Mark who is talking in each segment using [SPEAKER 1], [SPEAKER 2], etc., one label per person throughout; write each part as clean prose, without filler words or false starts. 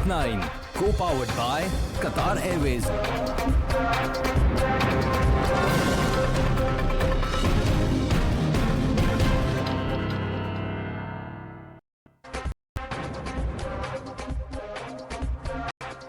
[SPEAKER 1] 9, co-powered by Qatar Airways.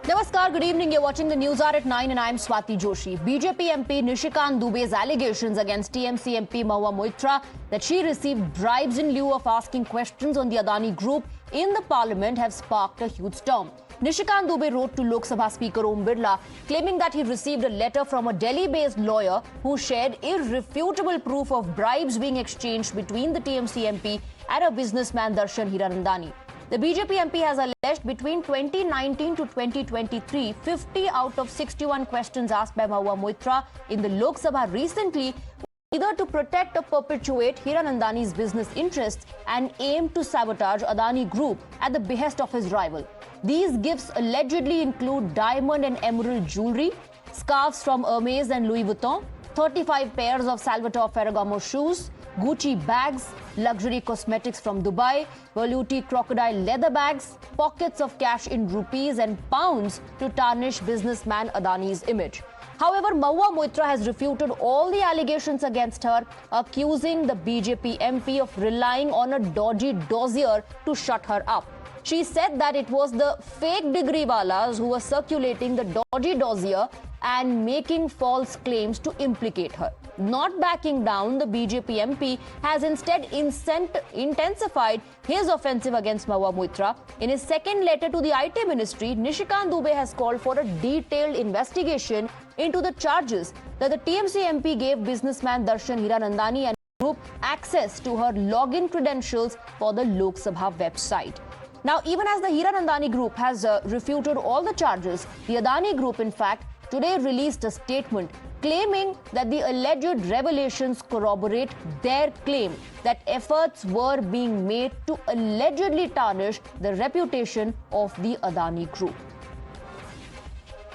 [SPEAKER 2] Namaskar, good evening. You're watching the Newshour at 9 and I'm Swati Joshi. BJP MP Nishikant Dubey's allegations against TMC MP Mahua Moitra that she received bribes in lieu of asking questions on the Adani Group in the parliament have sparked a huge storm. Nishikant Dubey wrote to Lok Sabha Speaker Om Birla claiming that he received a letter from a Delhi-based lawyer who shared irrefutable proof of bribes being exchanged between the TMC MP and a businessman Darshan Hiranandani. The BJP MP has alleged between 2019 to 2023, 50 out of 61 questions asked by Mahua Moitra in the Lok Sabha recently were either to protect or perpetuate Hiranandani's business interests and aim to sabotage Adani Group at the behest of his rival. These gifts allegedly include diamond and emerald jewelry, scarves from Hermes and Louis Vuitton, 35 pairs of Salvatore Ferragamo shoes, Gucci bags, luxury cosmetics from Dubai, Berluti crocodile leather bags, pockets of cash in rupees and pounds to tarnish businessman Adani's image. However, Mahua Moitra has refuted all the allegations against her, accusing the BJP MP of relying on a dodgy dossier to shut her up. She said that it was the fake degree walas who were circulating the dodgy dossier and making false claims to implicate her. Not backing down, the BJP MP has instead intensified his offensive against Mahua Moitra. In his second letter to the IT ministry, Nishikant Dubey has called for a detailed investigation into the charges that the TMC MP gave businessman Darshan Hiranandani and Group access to her login credentials for the Lok Sabha website. Now, even as the Hiranandani Group has refuted all the charges, the Adani Group, in fact, today released a statement claiming that the alleged revelations corroborate their claim that efforts were being made to allegedly tarnish the reputation of the Adani Group.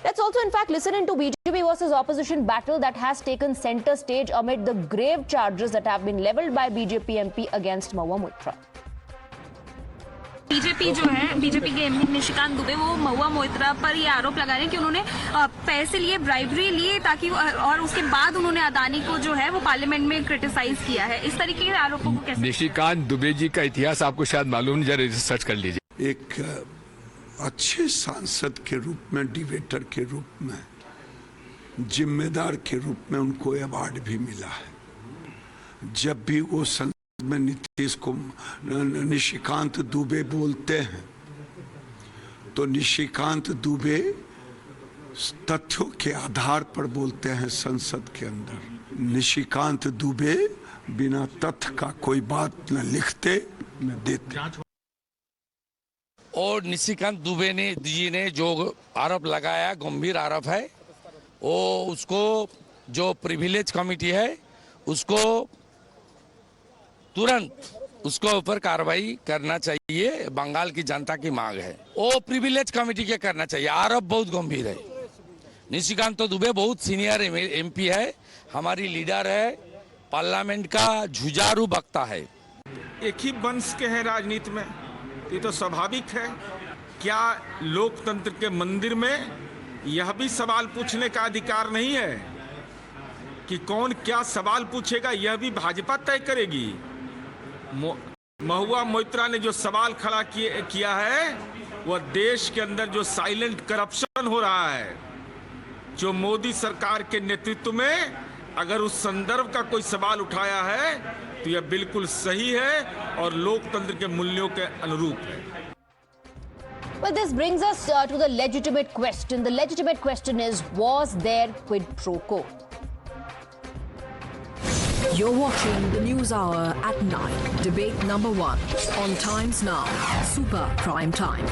[SPEAKER 2] Let's also, in fact, listen into BJP versus opposition battle that has taken center stage amid the grave charges that have been leveled by BJP MP against Mahua Moitra.
[SPEAKER 3] BJP जो है BJP के MP Nishikant Dubey वो महुआ मोइत्रा पर ये आरोप लगा रहे हैं कि उन्होंने पैसे लिए ब्राइबरी लिए ताकि और उसके बाद उन्होंने अदानी को जो है वो पार्लियामेंट में क्रिटिसाइज किया है। इस तरीके के आरोपों को कैसे?
[SPEAKER 4] निशिकांत दुबे जी का इतिहास आपको शायद मालूम नहीं, जरा रिसर्च कर लीजिए।
[SPEAKER 5] एक अच्छे सांसद के रूप में, डिबेटर के रूप में, जिम्मेदार के रूप में उनको अवार्ड भी मिला है। जब भी वो में नीतीश को निशिकांत दुबे बोलते हैं तो निशिकांत दुबे तथ्यों के आधार पर बोलते हैं। संसद के अंदर निशिकांत दुबे बिना तथ्य का कोई बात न लिखते न देते।
[SPEAKER 6] और निशिकांत दुबे जी ने जो आरोप लगाया, गंभीर आरोप है, वो उसको जो प्रिविलेज कमेटी है उसको तुरंत उसको ऊपर कार्रवाई करना चाहिए। बंगाल की जनता की मांग है, वो प्रिविलेज कमेटी के करना चाहिए। आरोप बहुत गंभीर है। निशिकांत दुबे बहुत सीनियर एमपी है, हमारी लीडर है, पार्लियामेंट का जुझारू वक्ता है।
[SPEAKER 7] एक ही वंश के हैं राजनीति में, ये तो स्वाभाविक है। क्या लोकतंत्र के मंदिर में यह भी सवाल पूछने का अधिकार नहीं है कि कौन क्या सवाल पूछेगा? यह भी भाजपा तय करेगी। महुआ मोइत्रा ने जो सवाल खड़ा किया है वह देश के अंदर जो साइलेंट करप्शन हो रहा है, जो मोदी सरकार के नेतृत्व में, अगर उस संदर्भ का कोई सवाल उठाया है तो यह बिल्कुल सही है और लोकतंत्र के मूल्यों के अनुरूप है।
[SPEAKER 2] Well, this brings us to the legitimate question. The legitimate question is, was there quid pro quo?
[SPEAKER 8] You're watching the News Hour at 9. Debate number 1 on Times Now. Super Prime Time.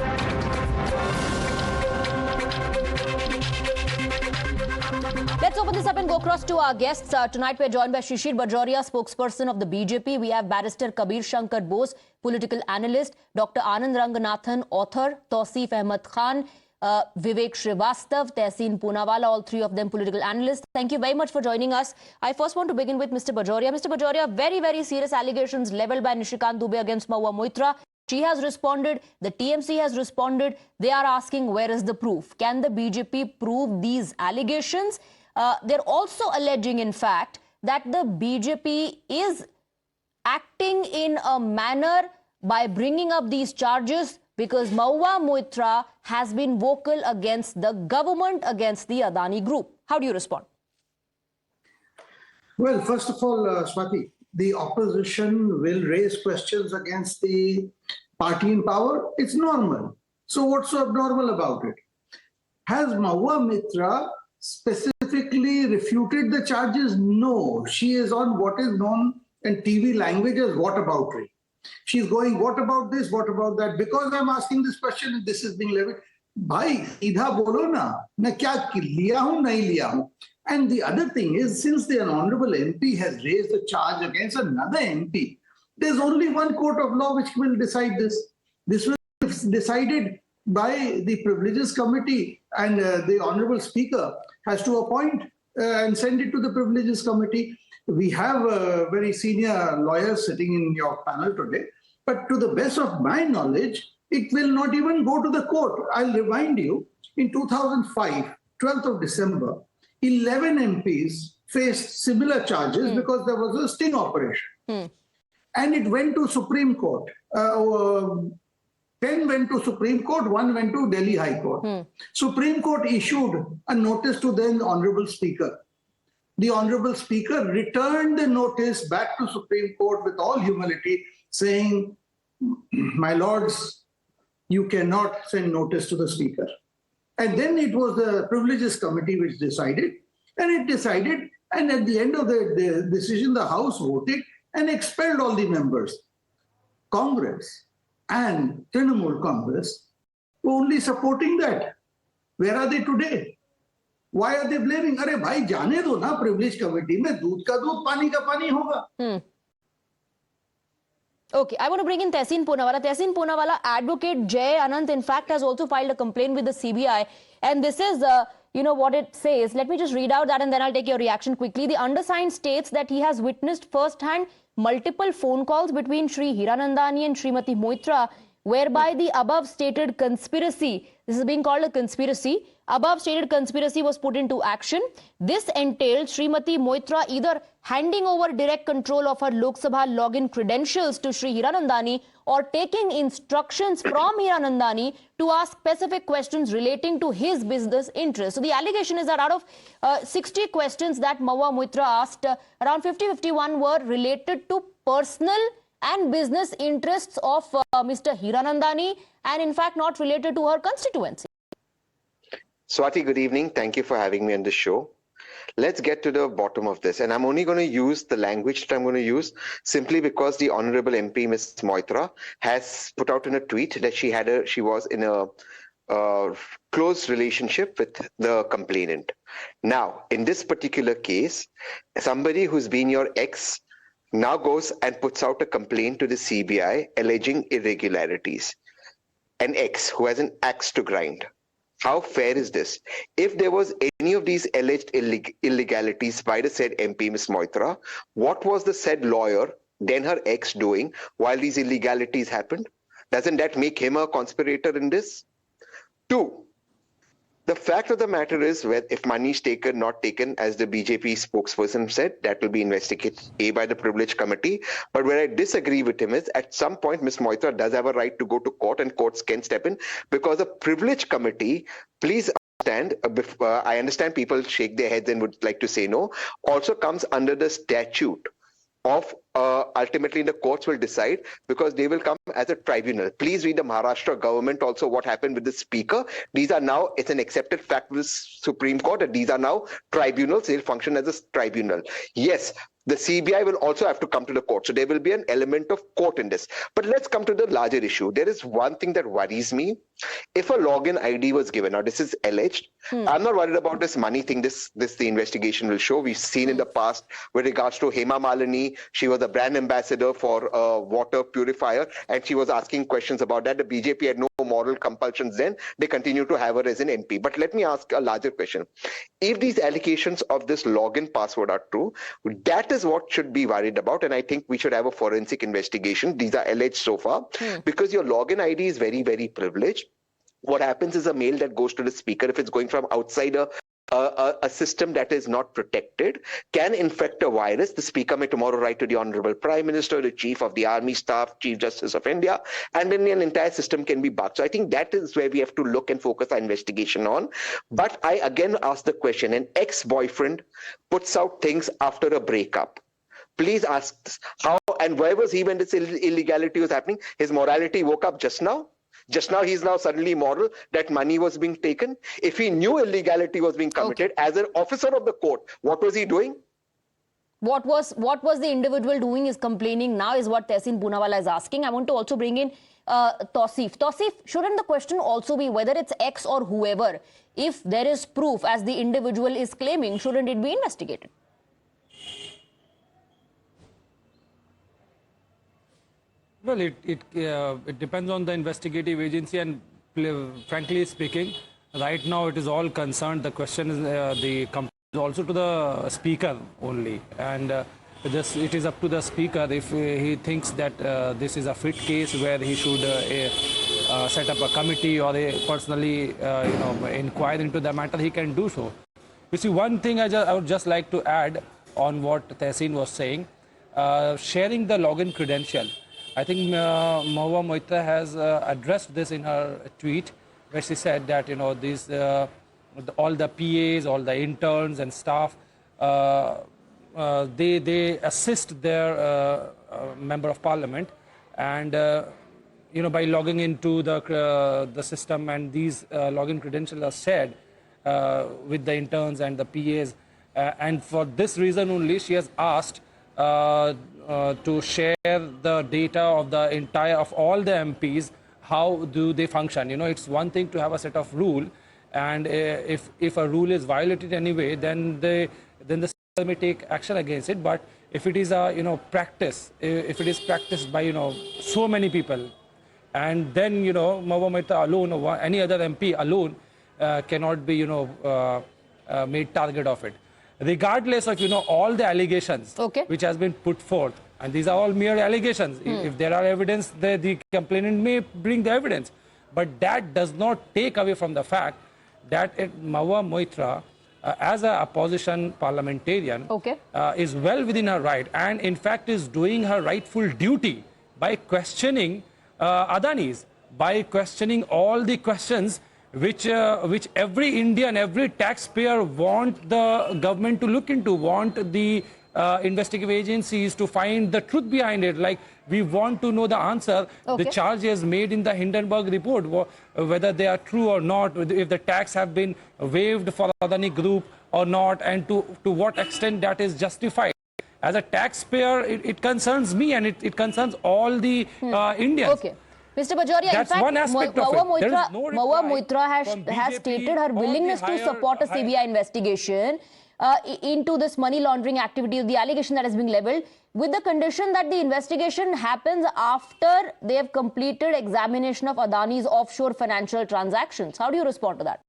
[SPEAKER 2] Let's open this up and go across to our guests. Tonight we're joined by Shishir Bajoria, spokesperson of the BJP. We have Barrister Kabir Shankar Bose, political analyst. Dr. Anand Ranganathan, author. Tausif Ahmed Khan, Vivek Srivastav, Tehseen Poonawalla, all three of them political analysts. Thank you very much for joining us. I first want to begin with Mr. Bajoria. Mr. Bajoria, very, very serious allegations leveled by Nishikant Dubey against Mahua Moitra. She has responded. The TMC has responded. They are asking, where is the proof? Can the BJP prove these allegations? They're also alleging, in fact, that the BJP is acting in a manner by bringing up these charges because Mahua Moitra has been vocal against the government, against the Adani Group. How do you respond?
[SPEAKER 9] Well, first of all, Swati, the opposition will raise questions against the party in power. It's normal. So what's so abnormal about it? Has Mahua Moitra specifically refuted the charges? No. She is on what is known in TV language as whataboutery. She's going, what about this, what about that? Because I'm asking this question and this is being levied. Bhai, idha bolo na, main kya liya hu, nahi liya hu. And the other thing is, since the honorable MP has raised a charge against another MP, there's only one court of law which will decide this. This will be decided by the Privileges Committee, and the honorable Speaker has to appoint and send it to the Privileges Committee. We have very senior lawyers sitting in your panel today, but to the best of my knowledge, it will not even go to the court. I'll remind you, in 2005, 12th of December, 11 MPs faced similar charges because there was a sting operation. And it went to Supreme Court. 10 went to Supreme Court, 1 went to Delhi High Court. Supreme Court issued a notice to then Honorable Speaker. The Honorable Speaker returned the notice back to Supreme Court with all humility, saying, my lords, you cannot send notice to the Speaker. And then it was the Privileges Committee which decided, and it decided, and at the end of the decision, the House voted and expelled all the members. Congress and Trinamool Congress were only supporting that. Where are they today? Why are they blaming? Arey bhai, jaane do na Privilege Committee mein, doodh ka doodh, pani ka pani hoga.
[SPEAKER 2] Okay, I want to bring in Tehseen Poonawalla. Tehseen Poonawalla, advocate Jai Anant, in fact, has also filed a complaint with the CBI. And this is, what it says. Let me just read out that and then I'll take your reaction quickly. The undersigned states that he has witnessed firsthand multiple phone calls between Shri Hiranandani and Srimati Moitra, whereby the above stated conspiracy, this is being called a conspiracy, above stated conspiracy was put into action. This entailed Srimati Moitra either handing over direct control of her Lok Sabha login credentials to Shri Hiranandani or taking instructions from Hiranandani to ask specific questions relating to his business interests. So the allegation is that out of 60 questions that Mahua Moitra asked, around 50-51 were related to personal and business interests of Mr. Hiranandani and in fact not related to her constituency.
[SPEAKER 10] Swati, good evening. Thank you for having me on the show. Let's get to the bottom of this. And I'm only going to use the language that I'm going to use simply because the Honorable MP, Ms. Moitra, has put out in a tweet that she was in a close relationship with the complainant. Now, in this particular case, somebody who's been your ex now goes and puts out a complaint to the CBI alleging irregularities. An ex who has an axe to grind. How fair is this? If there was any of these alleged illegalities by the said MP, Ms. Moitra, what was the said lawyer, then her ex, doing while these illegalities happened? Doesn't that make him a conspirator in this? 2, the fact of the matter is, if money is taken, not taken, as the BJP spokesperson said, that will be investigated by the Privilege Committee. But where I disagree with him is, at some point, Ms. Moitra does have a right to go to court and courts can step in because the Privilege Committee, please understand, I understand people shake their heads and would like to say no, also comes under the statute of ultimately the courts will decide because they will come as a tribunal. Please read the Maharashtra government also what happened with the speaker. These are now, it's an accepted fact with the Supreme Court that these are now tribunals. They'll function as a tribunal. Yes, the CBI will also have to come to the court. So there will be an element of court in this. But let's come to the larger issue. There is one thing that worries me. If a login ID was given, now this is alleged. I'm not worried about this money thing. This the investigation will show. We've seen in the past with regards to Hema Malini. She was a brand ambassador for a water purifier and she was asking questions about that. The BJP had no moral compulsions then. They continue to have her as an MP. But let me ask a larger question. If these allegations of this login password are true, that is what should be worried about. And I think we should have a forensic investigation. These are alleged so far, because your login ID is very, very privileged. What happens is a mail that goes to the speaker, if it's going from outside a system that is not protected, can infect a virus. The speaker may tomorrow write to the Honorable Prime Minister, the Chief of the Army Staff, Chief Justice of India, and then an entire system can be bugged. So I think that is where we have to look and focus our investigation on. But I again ask the question, an ex-boyfriend puts out things after a breakup. Please ask how and where was he when this illegality was happening? His morality woke up just now? Just now he's now suddenly moral that money was being taken. If he knew illegality was being committed as an officer of the court, what was he doing?
[SPEAKER 2] What was the individual doing is complaining now is what Tehseen Poonawalla is asking. I want to also bring in Tausif. Tausif, shouldn't the question also be whether it's X or whoever, if there is proof as the individual is claiming, shouldn't it be investigated?
[SPEAKER 11] Well, it depends on the investigative agency, and frankly speaking, right now it is all concerned. The question is also to the speaker only, and it is up to the speaker if he thinks that this is a fit case where he should set up a committee or personally inquire into the matter. He can do so. You see, one thing I would just like to add on what Tehseen was saying, sharing the login credential. I think Mahua Moitra has addressed this in her tweet, where she said that these all the PAs, all the interns and staff, they assist their member of parliament, and by logging into the system, and these login credentials are shared with the interns and the PAs, and for this reason only she has asked to share the data of all the MPs. How do they function? It's one thing to have a set of rule, and if a rule is violated anyway, then the system may take action against it. But if it is a practice, if it is practiced by so many people, and then Mahua Moitra alone or any other MP alone cannot be made target of it. Regardless of all the allegations which has been put forth, and these are all mere allegations. If there are evidence, the complainant may bring the evidence, but that does not take away from the fact that Mahua Moitra, as an opposition parliamentarian, is well within her right, and in fact is doing her rightful duty by questioning Adani's, by questioning all the questions which every Indian, every taxpayer want the government to look into, want the investigative agencies to find the truth behind it. Like, we want to know the answer, the charges made in the Hindenburg report, whether they are true or not, if the tax have been waived for Adani Group or not, and to what extent that is justified. As a taxpayer, it concerns me, and it concerns all the Indians.
[SPEAKER 2] Mr. Bajoria,
[SPEAKER 11] that's
[SPEAKER 2] in fact,
[SPEAKER 11] one aspect
[SPEAKER 2] Mahua Moitra has stated her willingness to support a CBI investigation into this money laundering activity, the allegation that has been leveled, with the condition that the investigation happens after they have completed examination of Adani's offshore financial transactions. How do you respond to that?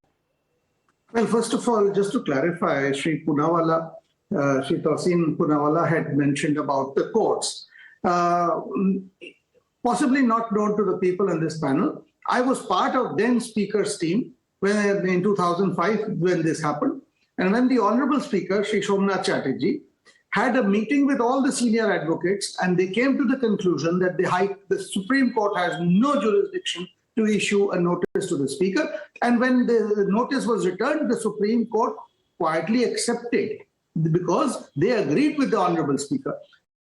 [SPEAKER 9] Well, first of all, just to clarify, Shri Poonawalla, Shri Tehseen Poonawalla had mentioned about the courts. Possibly not known to the people in this panel. I was part of then Speaker's team in 2005 when this happened. And when the Honorable Speaker, Shri Somnath Chatterjee, had a meeting with all the senior advocates, and they came to the conclusion that the Supreme Court has no jurisdiction to issue a notice to the Speaker. And when the notice was returned, the Supreme Court quietly accepted because they agreed with the Honorable Speaker.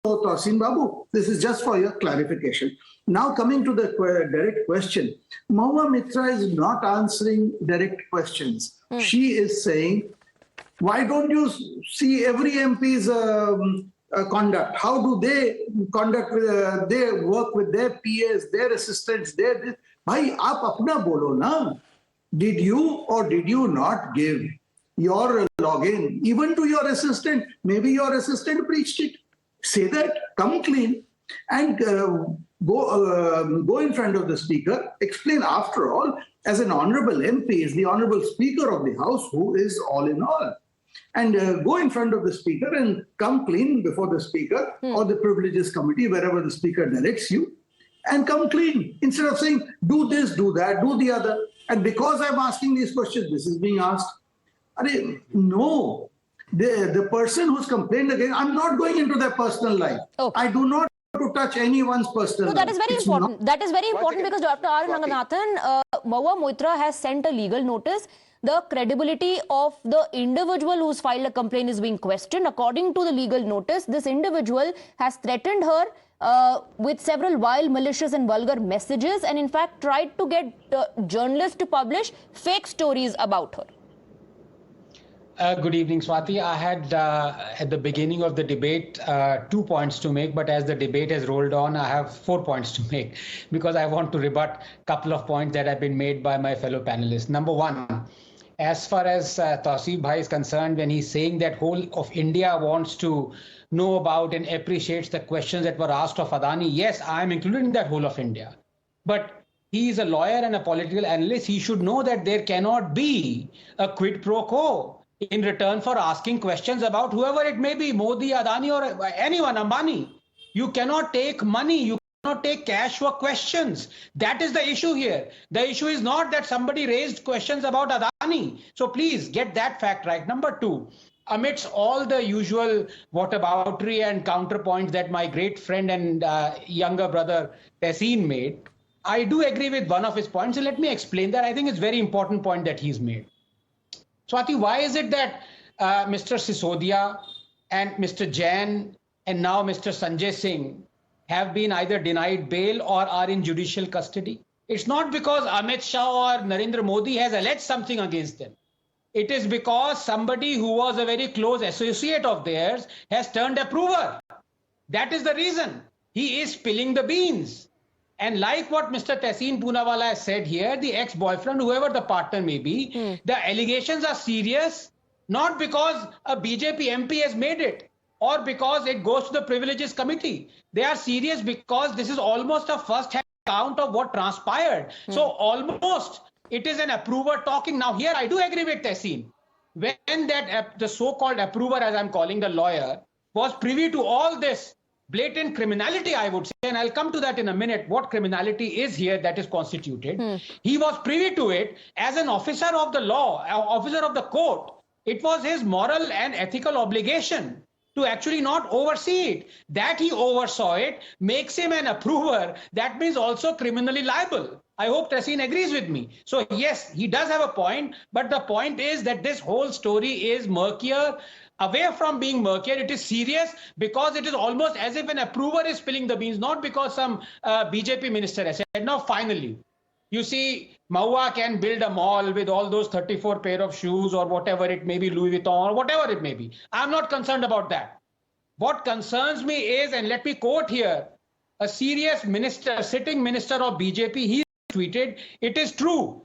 [SPEAKER 9] So, Tehseen Babu, this is just for your clarification. Now, coming to the direct question, Mahua Moitra is not answering direct questions. She is saying, why don't you see every MP's conduct? How do they conduct? They work with their PAs, their assistants, Bhai, aap apna bolo na. Did you or did you not give your login even to your assistant? Maybe your assistant breached it. Say that, come clean, and go in front of the Speaker, explain. After all, as an honorable MP is the honorable Speaker of the House, who is all in all. and go in front of the speaker and come clean before the speaker or the privileges committee, wherever the speaker directs you, and come clean instead of saying, do this, do that, do the other. And because I'm asking these questions, this is being asked. No, the person who's complained again, I'm not going into their personal life.
[SPEAKER 2] Okay.
[SPEAKER 9] I do not to touch anyone's personal life.
[SPEAKER 2] That is very important. That is very important because Dr. R. Ranganathan, Mahua Moitra has sent a legal notice. The credibility of the individual who's filed a complaint is being questioned. According to the legal notice, this individual has threatened her with several vile, malicious and vulgar messages, and in fact tried to get journalists to publish fake stories about her.
[SPEAKER 12] Good evening, Swati. I had at the beginning of the debate 2 points to make, but as the debate has rolled on, I have 4 points to make because I want to rebut a couple of points that have been made by my fellow panelists. Number one, as far as Tausif Bhai is concerned, when he's saying that whole of India wants to know about and appreciates the questions that were asked of Adani, yes, I am included in that whole of India. But he is a lawyer and a political analyst. He should know that there cannot be a quid pro quo in return for asking questions about whoever it may be, Modi, Adani, or anyone, Ambani. You cannot take money. You cannot take cash for questions. That is the issue here. The issue is not that somebody raised questions about Adani. So please get that fact right. Number two, amidst all the usual whataboutery and counterpoints that my great friend and younger brother Tehseen made, I do agree with one of his points. And let me explain that. I think it's a very important point that he's made. Swati, why is it that Mr. Sisodia and Mr. Jain and now Mr. Sanjay Singh have been either denied bail or are in judicial custody? It's not because Amit Shah or Narendra Modi has alleged something against them. It is because somebody who was a very close associate of theirs has turned approver. That is the reason. He is spilling the beans. And like what Mr. Tehseen Poonawalla has said here, the ex-boyfriend, whoever the partner may be, the allegations are serious, not because a BJP MP has made it or because it goes to the privileges committee. They are serious because this is almost a first-hand account of what transpired. So almost it is an approver talking. Now here I do agree with Tehseen. When that the so-called approver, as I'm calling the lawyer, was privy to all this blatant criminality, I would say, and I'll come to that in a minute, what criminality is here that is constituted. He was privy to it as an officer of the law, officer of the court. It was his moral and ethical obligation to actually not oversee it. That he oversaw it makes him an approver. That means also criminally liable. I hope Tehseen agrees with me. So yes, he does have a point, but the point is that this whole story is murkier. Away from being murkier, it is serious because it is almost as if an approver is spilling the beans, not because some BJP minister has said. Now, finally, you see, Mahua can build a mall with all those 34 pair of shoes or whatever it may be, Louis Vuitton or whatever it may be. I'm not concerned about that. What concerns me is, and let me quote here, a serious minister, sitting minister of BJP, he tweeted, "It is true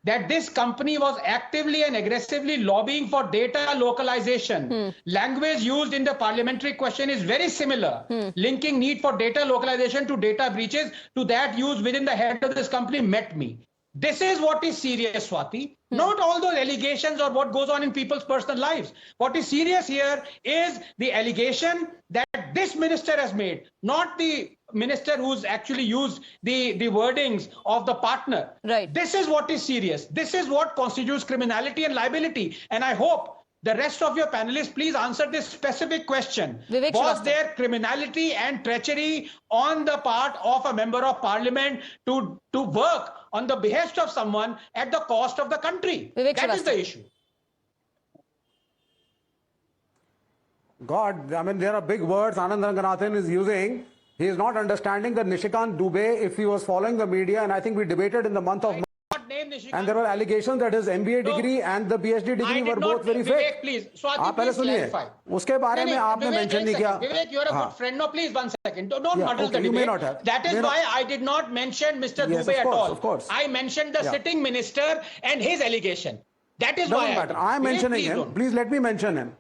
[SPEAKER 12] that this company was actively and aggressively lobbying for data localization. Language used in the parliamentary question is very similar, linking need for data localization to data breaches to that used within the head of this company met me." This is what is serious, Swati. Not all those allegations or what goes on in people's personal lives. What is serious here is the allegation that this minister has made, not the minister who's actually used the wordings of the partner.
[SPEAKER 2] Right.
[SPEAKER 12] This is what is serious. This is what constitutes criminality and liability. And I hope the rest of your panelists, please answer this specific question.
[SPEAKER 2] Vivek
[SPEAKER 12] Was
[SPEAKER 2] Srivastava.
[SPEAKER 12] there criminality and treachery on the part of a member of parliament to work on the behest of someone at the cost of the country?
[SPEAKER 2] Vivek
[SPEAKER 12] That is
[SPEAKER 2] Srivastava.
[SPEAKER 12] the issue.
[SPEAKER 13] God, I mean, there are big words Anand Ranganathan is using. He is not understanding that Nishikant Dubey, if he was following the media, and I think we debated in the month of and there were allegations that his MBA degree and the PhD degree were both very fake.
[SPEAKER 12] Vivek, please. Swati,
[SPEAKER 13] आप पहले
[SPEAKER 12] please
[SPEAKER 13] सुनिए
[SPEAKER 12] clarify.
[SPEAKER 13] उसके बारे में आपने mention नहीं किया.
[SPEAKER 12] Vivek, you're a good friend. No, please, 1 second. Don't muddle the
[SPEAKER 13] You may
[SPEAKER 12] debate.
[SPEAKER 13] not have.
[SPEAKER 12] That is why I did not mention Mr.
[SPEAKER 13] Yes,
[SPEAKER 12] Dubey
[SPEAKER 13] of course,
[SPEAKER 12] at all.
[SPEAKER 13] of course.
[SPEAKER 12] I mentioned the sitting minister and his allegation. That is why
[SPEAKER 13] Doesn't matter. I'm
[SPEAKER 12] Vivek,
[SPEAKER 13] mentioning
[SPEAKER 12] please
[SPEAKER 13] him.
[SPEAKER 12] don't.
[SPEAKER 13] Please let me mention him.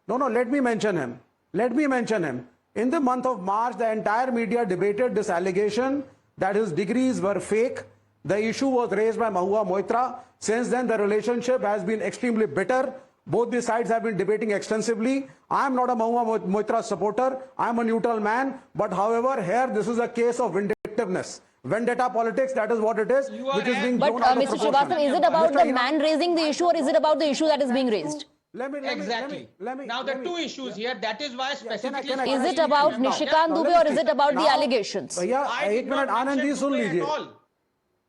[SPEAKER 13] No, let me mention him. Let me mention him. In the month of March, the entire media debated this allegation that his degrees were fake. The issue was raised by Mahua Moitra. Since then, the relationship has been extremely bitter. Both the sides have been debating extensively. I am not a Mahua Moitra supporter. I am a neutral man. But however, here this is a case of vindictiveness. Vendetta politics, that is what it is, which is being blown out of
[SPEAKER 2] Mr.
[SPEAKER 13] proportion.
[SPEAKER 2] Srivastava, is it about the man raising the issue or is it about the issue that is being raised?
[SPEAKER 12] Exactly. Now there are two issues here. That is why specifically...
[SPEAKER 2] Is it about Nishikant Dubey or is it about the allegations?
[SPEAKER 12] I did not mention Dubey at all.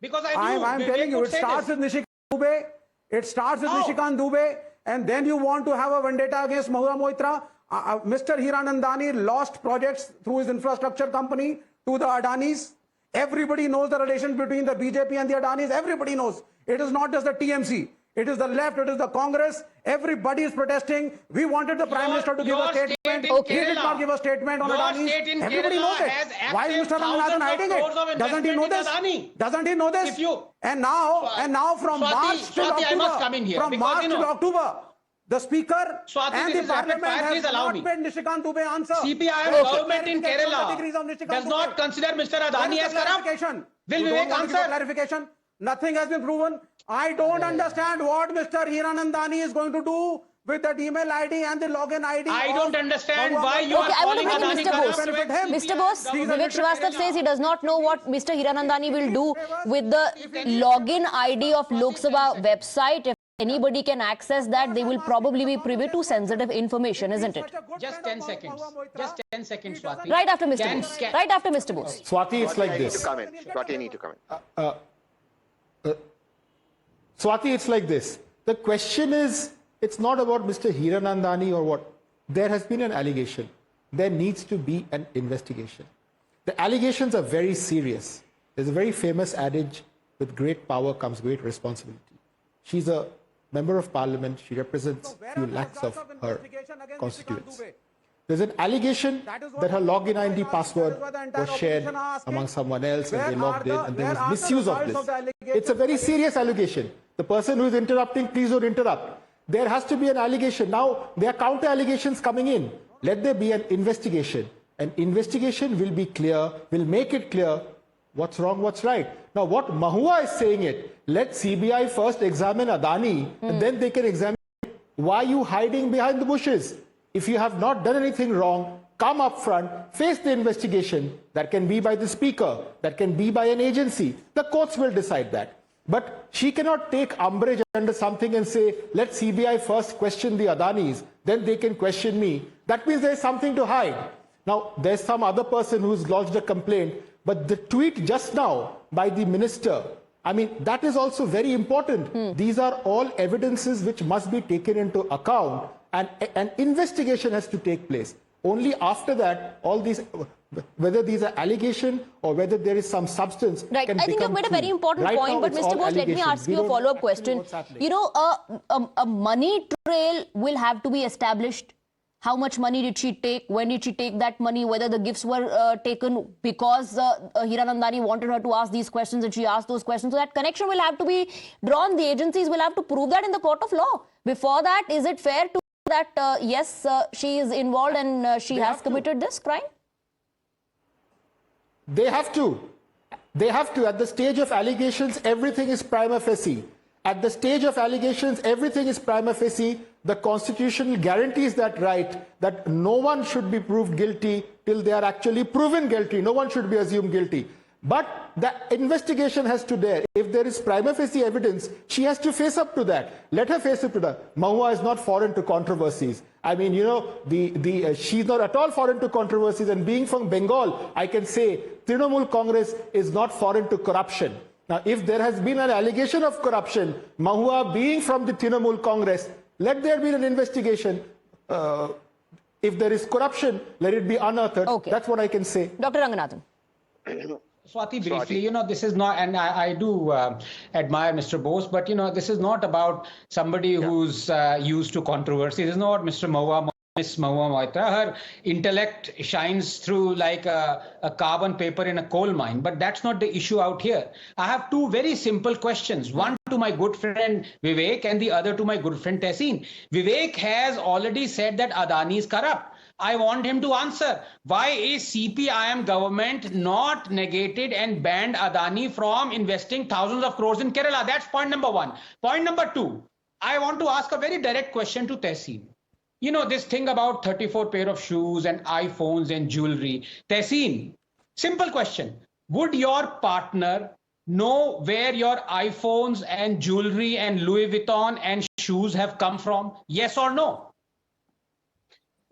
[SPEAKER 12] Because
[SPEAKER 13] I'm telling you, it starts with Nishikant Dubey. It starts with Nishikant Dubey. And then you want to have a vendetta against Mahua Moitra. Mr. Hiranandani lost projects through his infrastructure company to the Adanis. Everybody knows the relation between the BJP and the Adanis. Everybody knows. It is not just the TMC. It is the left. It is the Congress. Everybody is protesting. We wanted the Prime Minister to give a statement. He did not give a statement on Adanis. Everybody knows it. Why is Mr. Ramanathan hiding it? Doesn't he know this? Doesn't he know this? And now from March till October, the Speaker and the Parliament has not made Nishikant Dubey answer.
[SPEAKER 12] CPIM government in Kerala does not consider Mr. Adani as corrupt. Will Vivek answer?
[SPEAKER 13] Clarification. Nothing has been proven. I don't understand what Mr. Hiranandani is going to do with that email ID and the login ID.
[SPEAKER 12] I don't understand why you are calling Adani corrupt.
[SPEAKER 2] Mr. Bose, Vivek Srivastava says he does not know what Mr. Hiranandani will do with the login ID of Lok Sabha website. If anybody can access that, they will probably be privy to sensitive information, isn't it?
[SPEAKER 12] Just 10 seconds. Just 10 seconds, Swati.
[SPEAKER 2] Right after Mr. Bose. Right after Mr. Bose.
[SPEAKER 10] Swati, it's like this. Swati, you need to comment.
[SPEAKER 14] Swati, it's like this. The question is, it's not about Mr. Hiranandani or what. There has been an allegation. There needs to be an investigation. The allegations are very serious. There's a very famous adage, with great power comes great responsibility. She's a member of parliament. She represents a few lakhs of her constituents. There's an allegation that her login ID password was shared among someone else and they logged in and there was misuse of this. It's a very serious allegation. The person who is interrupting, please don't interrupt. There has to be an allegation. Now, there are counter allegations coming in. Let there be an investigation. An investigation will be clear, will make it clear what's wrong, what's right. Now, what Mahua is saying it, let CBI first examine Adani and then they can examine why are you hiding behind the bushes. If you have not done anything wrong, come up front, face the investigation. That can be by the speaker, that can be by an agency. The courts will decide that. But she cannot take umbrage under something and say, let CBI first question the Adanis, then they can question me. That means there's something to hide. Now, there's some other person who's lodged a complaint, but the tweet just now by the minister, I mean, that is also very important. These are all evidences which must be taken into account, and an investigation has to take place. Only after that, all these, whether these are allegation or whether there is some substance,
[SPEAKER 2] right.
[SPEAKER 14] can
[SPEAKER 2] I think you've made a very important point, but Mr. Bose, let me ask you a follow-up question. You know, a money trail will have to be established. How much money did she take? When did she take that money? Whether the gifts were taken because Hiranandani wanted her to ask these questions and she asked those questions. So that connection will have to be drawn. The agencies will have to prove that in the court of law. Before that, is it fair to that yes, she is involved and she has committed this crime?
[SPEAKER 14] They have to. They have to. At the stage of allegations, everything is prima facie. At the stage of allegations, everything is prima facie. The Constitution guarantees that right, that no one should be proved guilty till they are actually proven guilty. No one should be assumed guilty. But the investigation has to there. If there is prima facie evidence, she has to face up to that. Let her face up to that. Mahua is not foreign to controversies. I mean, you know, she's not at all foreign to controversies. And being from Bengal, I can say Trinamool Congress is not foreign to corruption. Now, if there has been an allegation of corruption, Mahua being from the Trinamool Congress, let there be an investigation. If there is corruption, let it be unearthed. Okay. That's what I can say.
[SPEAKER 2] Dr. Ranganathan.
[SPEAKER 12] Swati, briefly, you know, this is not, and I do admire Mr. Bose, but, you know, this is not about somebody who's used to controversy. This is not Miss Mahua Moitra. Her intellect shines through like a carbon paper in a coal mine, but that's not the issue out here. I have two very simple questions. One to my good friend Vivek and the other to my good friend Tehseen. Vivek has already said that Adani is corrupt. I want him to answer. Why is CPIM government not negated and banned Adani from investing thousands of crores in Kerala? That's point number one. Point number two. I want to ask a very direct question to Tehseen. You know, this thing about 34 pair of shoes and iPhones and jewelry. Tehseen, simple question. Would your partner know where your iPhones and jewelry and Louis Vuitton and shoes have come from? Yes or no?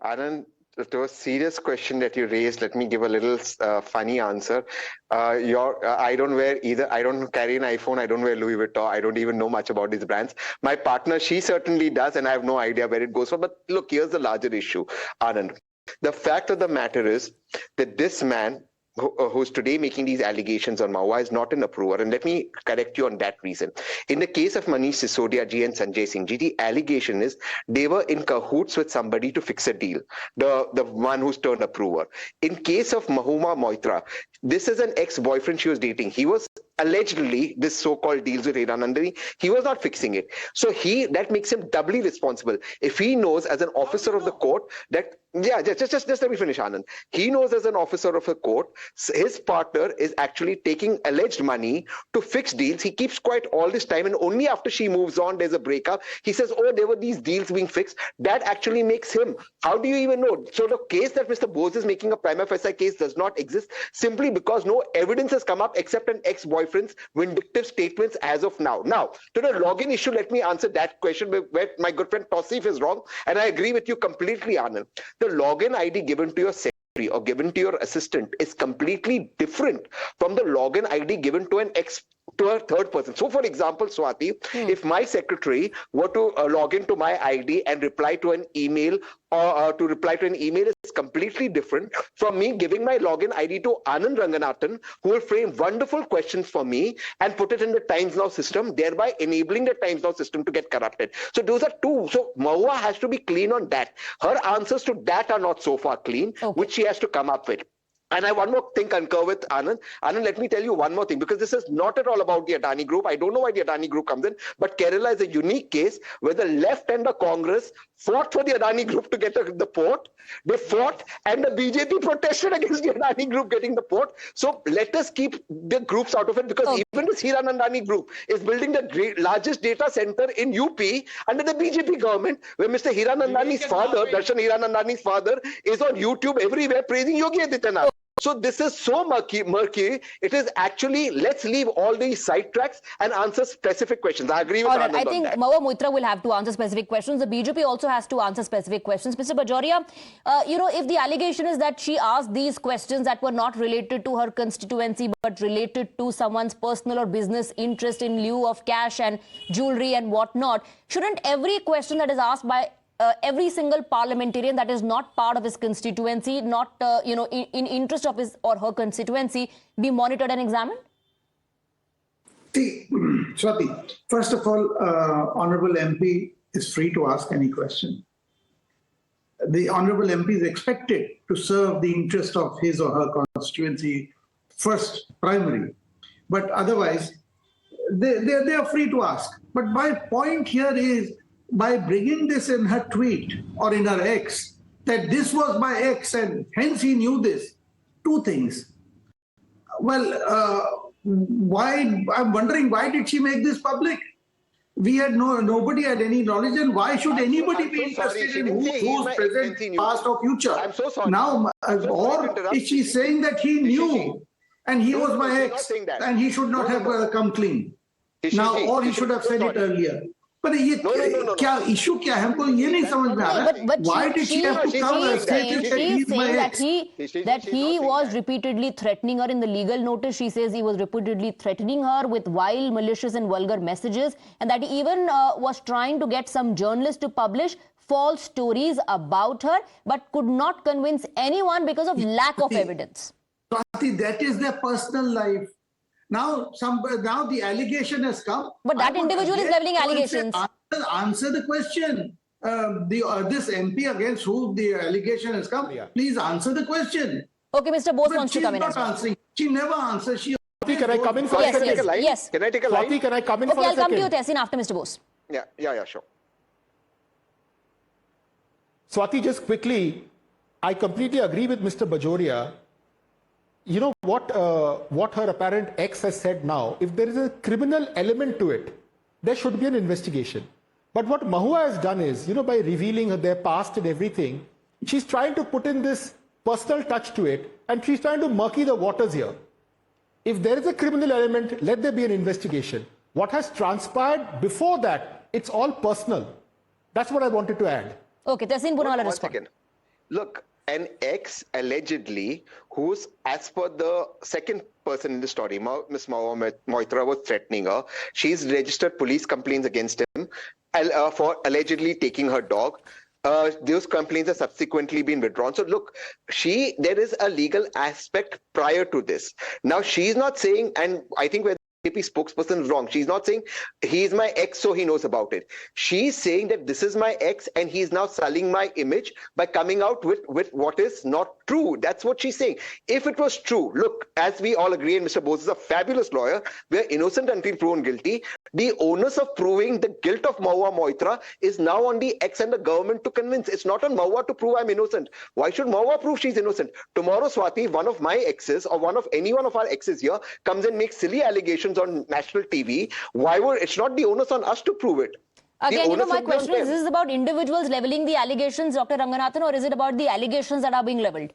[SPEAKER 10] Anand, to a serious question that you raised, let me give a little funny answer. I don't wear either. I don't carry an iPhone. I don't wear Louis Vuitton. I don't even know much about these brands. My partner, she certainly does, and I have no idea where it goes from. But look, here's the larger issue, Anand. The fact of the matter is that this man, who's today making these allegations on Mahua, is not an approver. And let me correct you on that reason. In the case of Manish Sisodia ji and Sanjay Singh ji, the allegation is they were in cahoots with somebody to fix a deal, the one who's turned approver. In case of Mahua Moitra, this is an ex-boyfriend she was dating. He was allegedly, this so-called deals with Hira Nandini, he was not fixing it. So that makes him doubly responsible. If he knows as an officer of the court that, just let me finish, Anand. He knows as an officer of the court, his partner is actually taking alleged money to fix deals. He keeps quiet all this time, and only after she moves on, there's a breakup. He says, oh, there were these deals being fixed. That actually makes him. How do you even know? So the case that Mr. Bose is making, a prima facie case, does not exist simply because no evidence has come up except an ex-boyfriend's vindictive statements as of now. Now, to the login issue, let me answer that question where my good friend Tausif is wrong, and I agree with you completely, Anand. The login ID given to your secretary or given to your assistant is completely different from the login ID given to a third person. So, for example, Swati, if my secretary were to log into my ID and reply to an email is completely different from me giving my login ID to Anand Ranganathan, who will frame wonderful questions for me and put it in the Times Now system, thereby enabling the Times Now system to get corrupted. So those are two. So Mahua has to be clean on that. Her answers to that are not so far clean, which she has to come up with. And I one more thing concur with Anand. Anand, let me tell you one more thing, because this is not at all about the Adani Group. I don't know why the Adani Group comes in, but Kerala is a unique case where the left and the Congress fought for the Adani Group to get the port. They fought, and the BJP protested against the Adani Group getting the port. So let us keep the groups out of it, because even this Hiranandani Group is building the largest data center in UP under the BJP government, where Mr. Hiranandani's father, Darshan Hiranandani's father, is on YouTube everywhere praising Yogi Adityanath. So this is so murky. It is actually, let's leave all these sidetracks and answer specific questions. I agree with Anand.
[SPEAKER 2] I think Mahua Moitra will have to answer specific questions. The BJP also has to answer specific questions. Mr. Bajoria, if the allegation is that she asked these questions that were not related to her constituency but related to someone's personal or business interest in lieu of cash and jewelry and whatnot, shouldn't every question that is asked by every single parliamentarian that is not part of his constituency, not in interest of his or her constituency, be monitored and examined?
[SPEAKER 9] See, Swati, first of all, Honorable MP is free to ask any question. The Honorable MP is expected to serve the interest of his or her constituency first, primary. But otherwise, they are free to ask. But my point here is, by bringing this in her tweet or in her ex, that this was my ex and hence he knew this, two things. Well, I'm wondering, why did she make this public? We had nobody had any knowledge, and why should anybody be interested in who's present, past or future? I'm so sorry. Now, or is she saying that he knew and he was my ex and he should not have come clean? Now, or he should have said it earlier. But क्या issue क्या है हमको ये नहीं समझ में आ रहा. Why did she have to come and say
[SPEAKER 2] that he was repeatedly threatening her in the legal notice? She says he was repeatedly threatening her with vile, malicious and vulgar messages, and that he even was trying to get some journalists to publish false stories about her, but could not convince anyone because of lack of evidence.
[SPEAKER 9] That is their personal life. Now the allegation has come.
[SPEAKER 2] But that individual is leveling allegations.
[SPEAKER 9] Answer the question. This MP against who the allegation has come, please answer the question.
[SPEAKER 2] Okay, Mr. Bose wants to come in.
[SPEAKER 9] She's not answering. She never answers.
[SPEAKER 14] Can I come in for a second?
[SPEAKER 2] Yes.
[SPEAKER 10] Can I take a line?
[SPEAKER 14] Swati, can I come in for a second?
[SPEAKER 2] Okay, I'll come to you, Tehseen, after Mr. Bose.
[SPEAKER 10] Yeah, sure.
[SPEAKER 14] Swati, just quickly, I completely agree with Mr. Bajoria. You know what her apparent ex has said now, if there is a criminal element to it, there should be an investigation. But what Mahua has done is, by revealing their past and everything, she's trying to put in this personal touch to it, and she's trying to murky the waters here. If there is a criminal element, let there be an investigation. What has transpired before that, it's all personal. That's what I wanted to add.
[SPEAKER 2] Okay, Tehseen Poonawalla,
[SPEAKER 10] One second. Look, an ex allegedly, who's, as per the second person in the story, Ms. Mahua Moitra was threatening her. She's registered police complaints against him for allegedly taking her dog. Those complaints have subsequently been withdrawn. So look, there is a legal aspect prior to this. Now she's not saying, and I think where the BJP spokesperson is wrong, she's not saying he's my ex so he knows about it. She's saying that this is my ex and he's now sullying my image by coming out with what is not true. That's what she's saying. If it was true, look, as we all agree, and Mr. Bose is a fabulous lawyer, we are innocent until proven guilty. The onus of proving the guilt of Mahua Moitra is now on the ex and the government to convince. It's not on Mahua to prove I'm innocent. Why should Mahua prove she's innocent? Tomorrow, Swati, one of my exes or any one of our exes here comes and makes silly allegations on national TV. It's not the onus on us to prove it.
[SPEAKER 2] Again, my question is this about individuals leveling the allegations, Dr. Ranganathan, or is it about the allegations that are being leveled?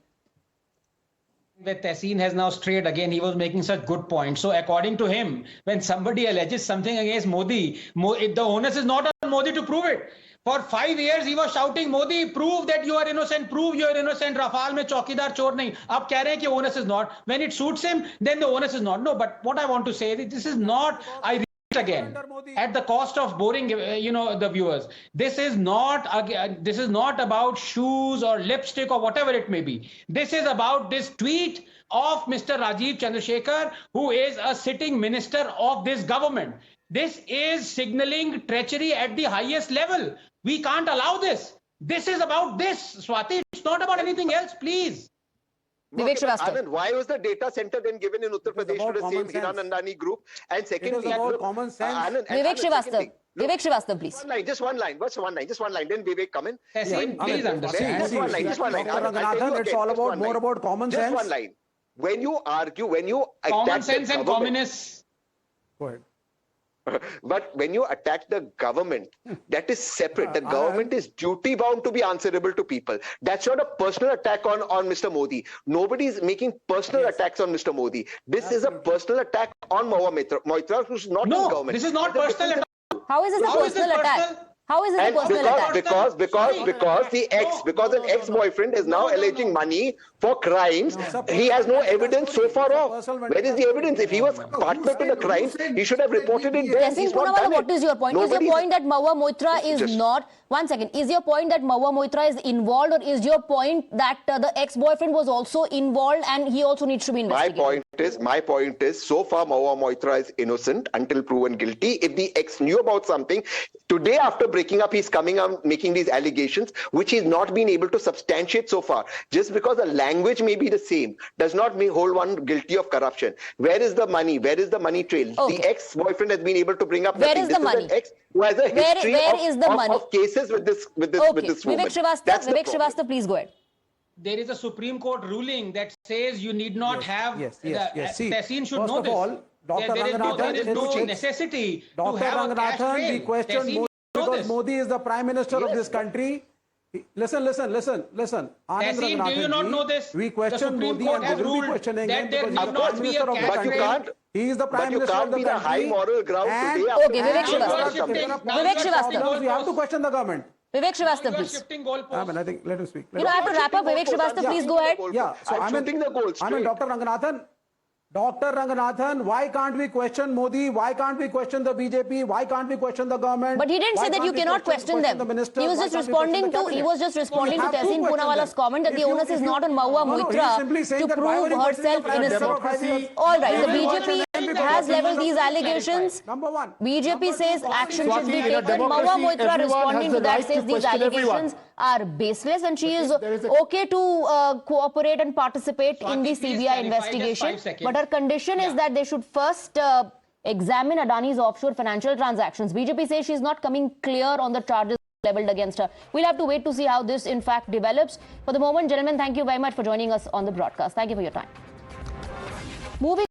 [SPEAKER 12] That Tehseen has now strayed again. He was making such good points. So according to him, when somebody alleges something against Modi, the onus is not on Modi to prove it. For 5 years, he was shouting, Modi, prove that you are innocent, prove you are innocent. Rafale mein chaukidar chor nahi. Ab keh rahe hain ki onus is not. When it suits him, then the onus is not. No, but what I want to say is this is not, I repeat again, at the cost of boring, the viewers. This is not about shoes or lipstick or whatever it may be. This is about this tweet of Mr. Rajiv Chandrasekhar, who is a sitting minister of this government. This is signaling treachery at the highest level. We can't allow this. This is about this, Swati. It's not about anything else, please.
[SPEAKER 10] Anand, why was the data center then given in Uttar Pradesh to the same Adani Group? And secondly,
[SPEAKER 2] common sense. Vivek Srivastava, please.
[SPEAKER 10] Just one line. Then Vivek come in.
[SPEAKER 12] Please understand.
[SPEAKER 10] Just one line.
[SPEAKER 13] It's all about more about common sense.
[SPEAKER 10] Just one line. When you argue, when you attack
[SPEAKER 12] common sense and communists.
[SPEAKER 13] Go ahead.
[SPEAKER 10] But when you attack the government, that is separate. The government is duty bound to be answerable to people. That's not a personal attack on Mr. Modi. Nobody is making personal attacks on Mr. Modi. This is a personal attack on Mahua Moitra, who's not in government.
[SPEAKER 12] No, this is not personal attack.
[SPEAKER 2] How is this a personal attack? How is it a personal attack?
[SPEAKER 10] Because an ex-boyfriend is now alleging money for crimes. He has no evidence so far off. Where is the evidence? If he was partner to the crimes, he should have reported it then. He's not done it.
[SPEAKER 2] What is your point? Is your point that Mahua Moitra is not... One second. Is your point that Mahua Moitra is involved, or is your point that the ex-boyfriend was also involved and he also needs to be investigated?
[SPEAKER 10] My point is, so far Mahua Moitra is innocent until proven guilty. If the ex knew about something, today after breaking up, he's coming up making these allegations, which he's not been able to substantiate so far. Just because the language may be the same, does not mean hold one guilty of corruption. Where is the money? Where is the money trail? Okay. The ex-boyfriend has been able to bring up
[SPEAKER 2] nothing.
[SPEAKER 10] Where is the money? Is an ex who has a history of cases with this woman.
[SPEAKER 2] Vivek Srivastava, please go ahead.
[SPEAKER 12] There is a Supreme Court ruling that says you need not have... Tehseen should know this.
[SPEAKER 13] All, Dr.
[SPEAKER 12] There is no necessity to have a cash trail.
[SPEAKER 13] We question Modi because Modi is the Prime Minister of this country. Listen.
[SPEAKER 12] Tehseen, do you not know this?
[SPEAKER 13] We question Modi and we will be questioning him
[SPEAKER 12] because he is the Prime Minister of the country.
[SPEAKER 13] He is the Prime Minister of the country.
[SPEAKER 10] But you can't be the high moral ground today.
[SPEAKER 2] Okay, Vivek Srivastava.
[SPEAKER 13] We have to question the government.
[SPEAKER 2] Vivek Srivastava, please.
[SPEAKER 13] I think let him speak.
[SPEAKER 2] I have to wrap up. Vivek Srivastava, please go ahead.
[SPEAKER 13] Yeah, so
[SPEAKER 10] I'm
[SPEAKER 13] Dr. Ranganathan. Dr. Ranganathan, why can't we question Modi? Why can't we question the BJP? Why can't we question the government?
[SPEAKER 2] But he didn't say that you cannot question them. He was just responding to Tehseen Poonawalla's comment that the onus is not on Mahua Moitra to prove herself innocent. All right, the BJP has leveled these allegations. BJP says action should be taken. Mahua Moitra responding to that says these allegations are baseless and she is okay to cooperate and participate in the CBI investigation. But her condition is that they should first examine Adani's offshore financial transactions. BJP says she's not coming clear on the charges leveled against her. We'll have to wait to see how this in fact develops. For the moment, gentlemen, thank you very much for joining us on the broadcast. Thank you for your time. Moving